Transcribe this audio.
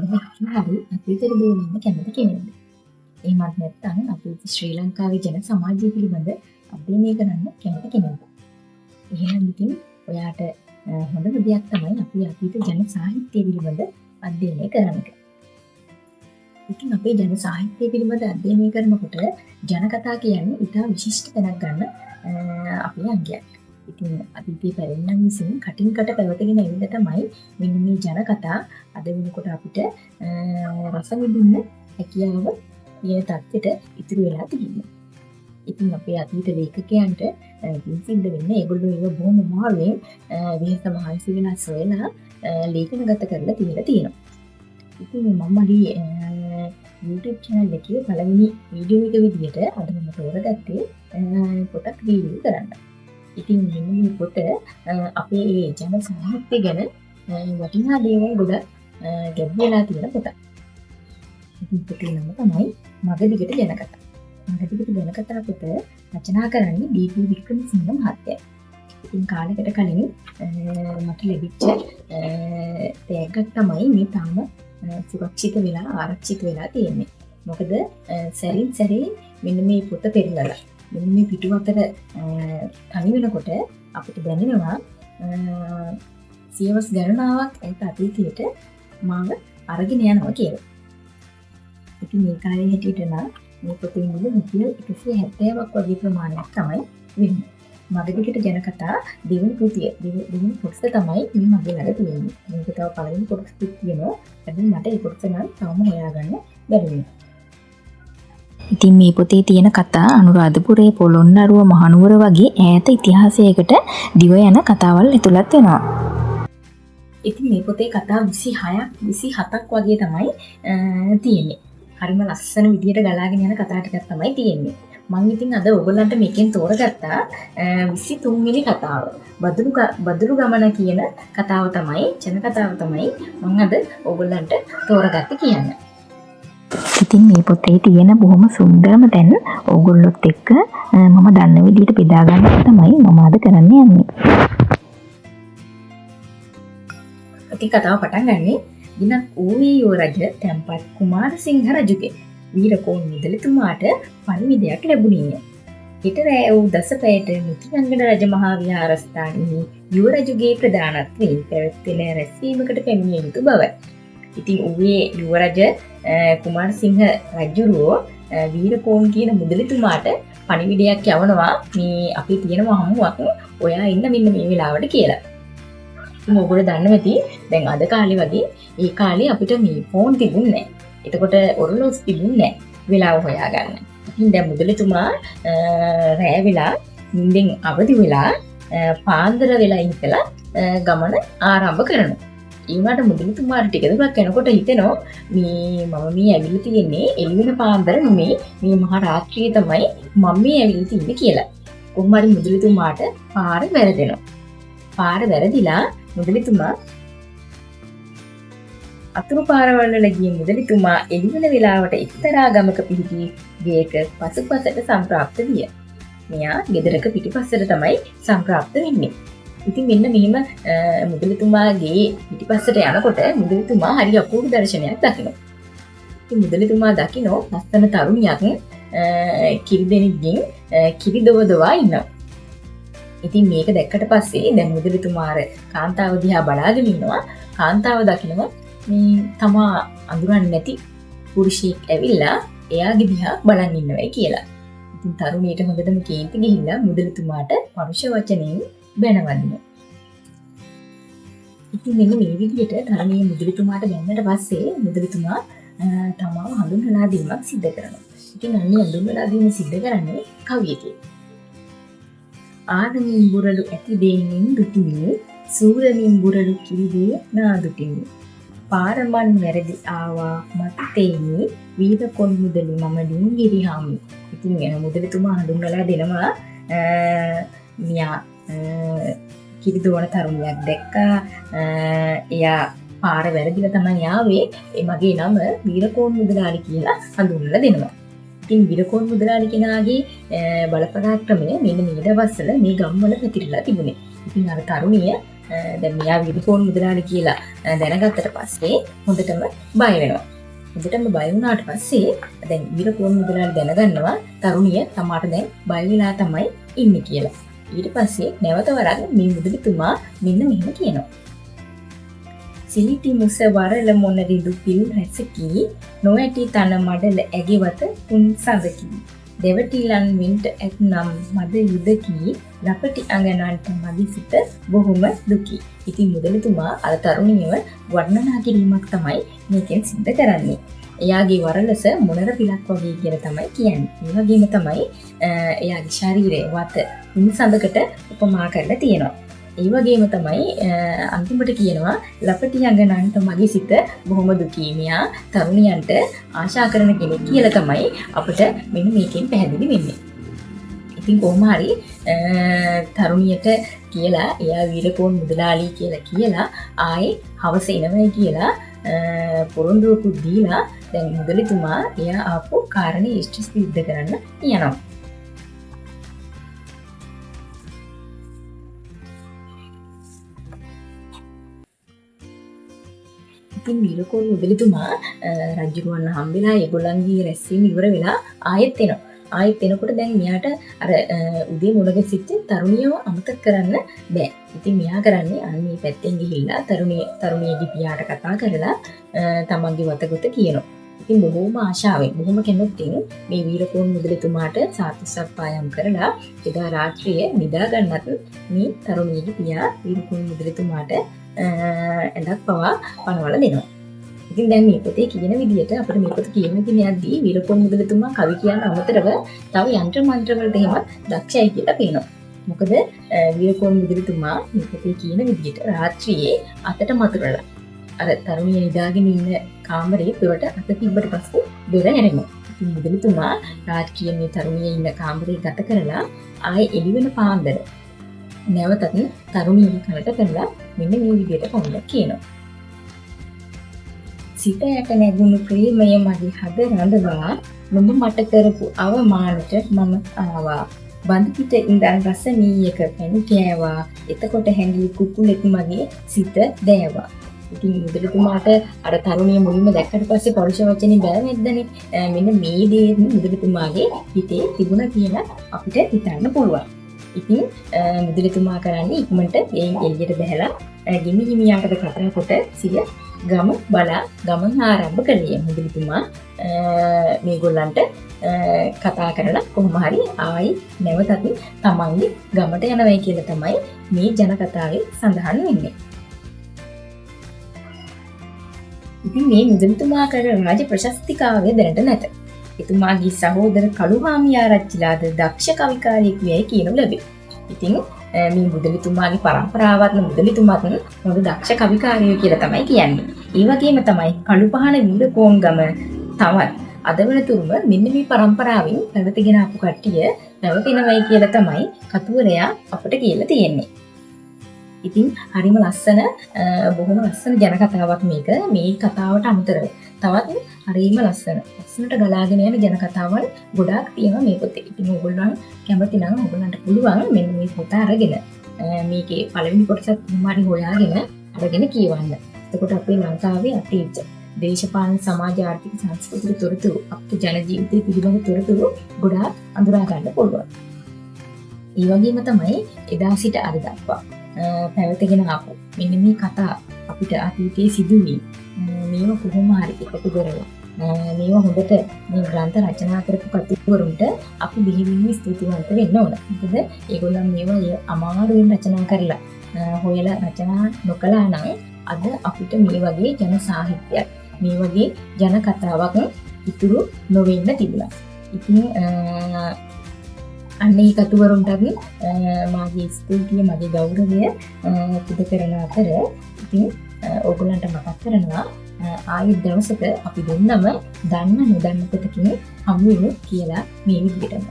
හරි අතීතයට බේරෙන්න කැමති කෙනෙක්ද? එහෙමත් නැත්නම් අපේ ශ්‍රී ලංකාවේ ජන සමාජය පිළිබඳ අධ්‍යයනය කරන්න කැමති කෙනෙක්ද? එහෙනම් ඉතින් ඔයාට හොඳම දෙයක් තමයි අපි අතීත ජන සාහිත්‍යය පිළිබඳ අධ්‍යයනය කරන්න. ඉතින් අපේ ජන සාහිත්‍යය පිළිබඳ අධ්‍යයනය කරනකොට ජන කතා කියන්නේ ඉතා විශිෂ්ට තැනක් ගන්න අපේ අංගයක්. ඉතින් අතීතයේ පැරණියන් විසින් කටින් කට පැවතගෙන ඇවිල්ලා තමයි මෙන්න මේ ජන කතා අද වෙනකොට අපිට රස විඳින්න හැකියාව කියන தත්ත්වයට ඉතුරු වෙලා තියෙනවා. ඉතින් අපේ අතීත ලේඛකයන්ට ඉතින් සිද්ධ වෙන්නේ ඒගොල්ලෝ ඒව බොහොම මාළුවෙන් විහිස මහන්සි වෙලා සොයලා ලේඛනගත කරලා තියෙනවා. ඉතින් මම මගේ YouTube channel එකේ පළවෙනි වීඩියෝ එක විදිහට අද මම තෝරගත්තේ පොතක් රිවිව් කරන්න. ඉතින් මෙන්න මේ පොත අපේ ජන සාහිත්‍ය ගැන වටිනා දේවල් ගොඩක් ගැඹුරලා තියෙන පොතක්. ඉතින් පොතේ නම තමයි මගදිගට ජනකතා. මගදිගට ජනකතා පොත රචනා කරන්නේ ඩී.පී. වික්‍රමසිංහ මහත්තයා. ඉතින් කාලයකට කලින් මට ලැබිච්ච තෑග්ගක් තමයි මේ තාම සුරක්ෂිත වෙලා ආරක්ෂිත වෙලා තියෙන්නේ. මොකද සැරින් සැරේ මෙන්න මේ පොත පෙරලලා මෙන්න මේ පිටු අතර තනි වෙනකොට අපිට දැනෙනවා සියවස් ගණනාවක් ඇත අතීතයට මාව අරගෙන යනවා කියලා. ඉතින් මේ කාලේ හැටියට නම් මේ පොතේ මුල රුපියල් 170ක් වගේ ප්‍රමාණයක් තමයි වෙන්නේ. මගදිගට ජනකතා දෙවෙනි කෘතිය දෙවෙනි කොටස තමයි මේ මගේ ළඟ තියෙන්නේ. මේක තව පළවෙනි කොටසක් තියෙනවා. හැබැයි මට ඒ කොටස නම් තාම හොයාගන්න බැරි වෙනවා. ඉතින් මේ පොතේ තියෙන කතා අනුරාධපුරයේ පොළොන්නරුව මහනුවර වගේ ඈත ඉතිහාසයකට දිව යන කතාවල් ඇතුළත් වෙනවා. ඉතින් මේ පොතේ කතා 27ක් වගේ තමයි තියෙන්නේ. හරිම ලස්සන විදියට ගලාගෙන යන කතා ටිකක් තමයි තියෙන්නේ. මම ඉතින් අද ඔයගොල්ලන්ට මේකෙන් තෝරගත්තා 23 වෙනි කතාව. බදුරු ගමන කියන කතාව තමයි ජන කතාව තමයි මම අද ඔයගොල්ලන්ට තෝරගත්තේ කියන්නේ. ඉතින් මේ පොතේ තියෙන බොහොම සුන්දරම තැන ඕගොල්ලොත් එක්ක මම දන්න විදිහට බෙදා ගන්න තමයි මම අද කරන්න යන්නේ. ඉතින් කතාව පටන් ගන්නේ දිනක් ඌවේ යෝ රජ තැන්පත් කුමාරසිංහ රජුගේ වීරකෝන් මුදලිතුමාට පණිවිඩයක් ලැබුණේය. ඊට රැ වූ දසපැයට මුතුරංගන රජ මහා විහාරස්ථානයේ යුව රජුගේ ප්‍රධානත්වයෙන් පැවැත්වෙන රැස්වීමකට පැමිණිය යුතු බවයි. ඉතින් ඌවේ යුව රජ කුමාරසිංහ රජුරෝ වීරකෝන් කියන මුදලිතුමාට පණිවිඩයක් යවනවා මේ අපි තියෙන හමුවක් ඔයා ඉන්න මෙන්න මේ වෙලාවට කියලා. ඉතින් ඔයගොල්ලෝ දන්නවා ඇති දැන් අද කාලේ වගේ ඒ කාලේ අපිට මේ ෆෝන් තිබුණේ නැහැ. එතකොට ඔරලෝසු තිබුණේ නැහැ වෙලාව හොයාගන්න. ඉතින් දැන් මුදලිතුමා රැය වෙලා නිින්දෙන් අවදි වෙලා පාන්දර වෙලා ඉඳලා ගමන ආරම්භ කරනවා. ඒ වුණාට මුදලිතුමාට ටික දුරක් යනකොට හිතෙනවා මේ මම මේ ඇවිල්ලා තියෙන්නේ එළි වෙන පාන්දර නෙමෙයි මේ මහා රාත්‍රියේ තමයි මම මේ ඇවිල්ලා තියෙන්නේ කියලා. කොහොම හරි මුදලිතුමාට පාර වැරදෙනවා. පාර වැරදිලා මුදලිතුමා අතුරු පාරවල් වල ගිය මුදලිතුමා එළි වෙන වෙලාවට එක්තරා ගමක පිහිටි ගේක පසුපසට සම්ප්‍රාප්ත විය. මෙයා ගෙදරක පිටිපස්සට තමයි සම්ප්‍රාප්ත වෙන්නේ. ඉතින් මෙන්න මෙහෙම මුදලිතුමාගේ පිටිපස්සට යනකොට මුදලිතුමා හරි අපූර්ව දර්ශනයක් දකිනවා. ඉතින් මුදලිතුමා දකිනවා ලස්සන තරුණියක් කිරි දෙනෙක්ගෙන් කිරි දොවදවා ඉන්නවා. ඉතින් මේක දැක්කට පස්සේ දැන් මුදලිතුමා අර කාන්තාව දිහා බලාගෙන ඉන්නවා. කාන්තාව දකිනවා මේ තමා අඳුරන්නේ නැති පුරුෂයෙක් ඇවිල්ලා එයාගේ දිහා බලන් ඉන්නවයි කියලා. ඉතින් තරුණියට හොඳටම කේන්ති ගිහිල්ලා මුදලිතුමාට පරුෂ වචනෙන් බැනවදිනවා. ඉතින් මෙන්න මේ විදිහට තරුණිය මුදලිතුමාට බැන්නට පස්සේ මුදලිතුමා තමාව හඳුන්වලා දීමක් සිද්ධ කරනවා. ඉතින් අන්නේ හඳුන්වලා දීම සිද්ධ කරන්නේ කවියකින්. ආදමින් බුරලු ඇති දෙයින් දුටිමි සූරමින් බුරලු කිරිදේ නාදුටිමි පාරමන් වැරදි ආවා මත්තේනි වීරකොන් මුදලි මම ඩිංගිරි හාමි. ඉතින් එන මුදලිතුමා හඳුන්වලා දෙනවා මියා කිරි දෝන තරුණියක් දැක්කා. එයා පාර වැරදිලා තමයි ආවේ. ඒ මගේ නම වීරකෝන් මුදලාලි කියලා හඳුන්වලා දෙනවා. ඉතින් වීරකෝන් මුදලාලි කෙනාගේ බලපරාක්‍රමය මෙන්න මේ දවස්වල මේ ගම්වල පැතිරලා තිබුණේ. ඉතින් අර තරුණිය දැන් මෙයා විරිකෝන් මුදලාලි කියලා දැනගත්තට පස්සේ හොඳටම බය වෙනවා. හොඳටම බය වුණාට පස්සේ දැන් විරිකෝන් මුදලාලි දැනගන්නවා තරුණිය තමාට දැන් බය වෙලා තමයි ඉන්නේ කියලා. ඊට පස්සේ නැවත වරක් මේ මුදලිතුමා මෙන්න මෙහෙම කියනවා. සිලිටි මුස වරල මොන රිදු පිල් රැසකි නොඇටි තන මඩල ඇගෙවත උන් සඳකි. දෙවටිලන් වින්ට ඇත්නම් මද යුදකී ලපටි අඟනන්ට මදි සිත බොහොම දුකි. ඉතින් මුදලිතුමා අර තරුණියව වර්ණනා කිරීමක් තමයි මේකෙන් සිද්ධ කරන්නේ. එයාගේ වරලස මොනර පිලක් වගේ කියලා තමයි කියන්නේ. ඒ වගේම තමයි එයාගේ ශරීරය වත උන් සඳකට උපමා කරලා තියෙනවා. ඒ වගේම තමයි අන්තිමට කියනවා ලපටි අඟනන්ට මගේ සිත බොහොම දුකී. මෙයා තරුණියන්ට ආශා කරන කෙනෙක් කියලා තමයි අපිට මෙන්න මේකෙන් පැහැදිලි වෙන්නේ. ඉතින් කොහොම හරි තරුණියට කියලා එයා වීරකෝන් මුදලාලි කියලා ආයේ හවස එනවයි කියලා පොරොන්දුවකුත් දීලා දැන් මුදලිතුමා එයා ආපු කාරණේ ඉෂ්ට සිද්ධ කරන්න යනවා. ඉතින් වීරකෝන් මුදලිතුමා රජුරුවන් හම්බෙලා ඒගොල්ලන්ගේ රැස්වීම ඉවර වෙලා ආයෙත් එනවා. ආයෙත් එනකොට දැන් මෙයාට අර උදේ මුලක සිට තරුණියව අමතක කරන්න බෑ. ඉතින් මෙයා කරන්නේ අන්න මේ පැත්තෙන් ගිහිල්ලා තරුණියගේ පියාට කතා කරලා තමන්ගේ වතගොත කියනවා. ඉතින් බොහොම ආශාවෙන් බොහොම කැමැත්තෙන් මේ වීරකෝන් මුදලිතුමාට සාතිසප්පායම් කරලා එදා රාත්‍රියේ නිදා ගන්නත් මේ තරුණියගේ පියා වීරකෝන් මුදලිතුමාට ඇඳක් පවා පනවලා දෙනවා. ඉතින් දැන් මේ පොතේ කියන විදිහට අපිට මේ පොත කියන දිනයක්දී වීරකෝන් මුදලිතුමා කවි කියන අමතරව තව යන්ත්‍ර මන්ත්‍ර වලට එහෙමත් දක්ෂයි කියලා පේනවා. මොකද වීරකෝන් මුදලිතුමා මේ පොතේ කියන විදිහට රාත්‍රියේ අතට මතුරලා අර තරුණිය නිදාගෙන ඉන්න කාමරේ දොරට අත තිබ්බට පස්සේ දොර ඇරෙනවා. ඉතින් මුදලිතුමා රාත්‍රියේ මේ තරුණිය ඉන්න කාමරේ ගත කරලා ආයේ එළි වෙන පාන්දර නැවතත් තරුණියගේ කනට කරලා මෙන්න මේ විදිහට පොඩ්ඩක් කියනවා. සිත යට නැගුණු ප්‍රේමය මගේ හද රඳවා නුඹ මට කරපු අවමානට මම ආවා. බඳ පිට ඉඳන් රස මීයක පැණි කෑවා. එතකොට හැංගි කුකුලෙක් මගේ සිත දෑවා. ඉතින් මුදලිතුමාට අර තරුණිය මුලින්ම දැක්කට පස්සේ පරුෂ වචනේ බෑ නැද්දනේ. මෙන්න මේ දේ මුදලිතුමාගේ හිතේ තිබුණා කියලා අපිට හිතන්න පුළුවන්. ඉතින් මුදලිතුමා කරන්නේ ඉක්මනට එයින් එළියට බහැලා ගිනි හිමියාටද කතා කොට සිය ගම බලා ගමන් ආරම්භ කළේ. මුදලිතුමා මේගොල්ලන්ට කතා කරලා කොහොම හරි ආයි නැවතත් තමන්ගේ ගමට යනවයි කියලා තමයි මේ ජන කතාවේ සඳහන් වෙන්නේ. ඉතින් මේ මුදලිතුමා කරන රාජ ප්‍රශස්තිකාවය දැනට නැත. එතුමාගේ සහෝදර කළුහාමියාරච්චිලාද දක්ෂ කවිකාරියෙක් වෙයි කියනු ලැබේ. ඉතින් මේ මුදලිතුමාගේ පරම්පරාවත්ම මුදලිතුමත් හොඳ දක්ෂ කවිකාරියෙක් කියලා තමයි කියන්නේ. ඒ වගේම තමයි කළුපහන වීරකෝන් ගම තවත් අද වෙනතුරුම මෙන්න මේ පරම්පරාවෙන් පැවතගෙන ආපු කට්ටිය පැවතෙනවයි කියලා තමයි කතුවරයා අපිට කියලා තියෙන්නේ. ඉතින් හරිම ලස්සන බොහොම ලස්සන ජන කතාවක් මේක. මේ කතාවට අමතරව තවත් හරිම ලස්සනට ගලාගෙන යන ජන කතාවල් ගොඩාක් තියෙනවා මේ පොතේ. ඉතින් ඕගොල්ලන් කැමති නම් ඕගොල්ලන්ට පුළුවන් මෙන්න මේ පොත අරගෙන මේකේ පළවෙනි කොටසත් මොමාරි හොයාගෙන අරගෙන කියවන්න. එතකොට අපේ ලංකාවේ අතීත දේශපාලන සමාජ ආර්ථික සංස්කෘතික තොරතුරු අපේ ජන ජීවිතයේ පිළිබඳ තොරතුරු ගොඩාක් අඳුරා ගන්න පුළුවන්. ඒ වගේම තමයි එදා සිට අද දක්වා පැවතගෙන ආපු මෙන්න මේ කතා අපිට අතීතයේ සිදුවී මේව කොහොම හරි එකතු කරලා මේව හොඳට මේ ග්‍රන්ථ රචනා කරපු කතුවරුන්ට අපි බෙහෙවින්ම ස්තුතිවන්ත වෙන්න ඕන. මොකද ඒගොල්ලන් මේවා අමාරුවෙන් රචනා කරලා හොයලා රචනා නොකළා නම් අද අපිට මේ වගේ ජන සාහිත්‍යයක් මේ වගේ ජන කතාවක් ඉතුරු නොවෙන්න තිබුණා. ඉතින් අන්නේ කතුවරුන්ටත් මාගේ ස්තුතිය මගේ ගෞරවය පුද කරන අතර ඉතින් ඕගොල්ලන්ට මතක් කරනවා ආයෙත් දවසක අපි දෙන්නම දන්න නොදන්න කොටකින් හමු වෙමු කියලා මේ විදිහටම.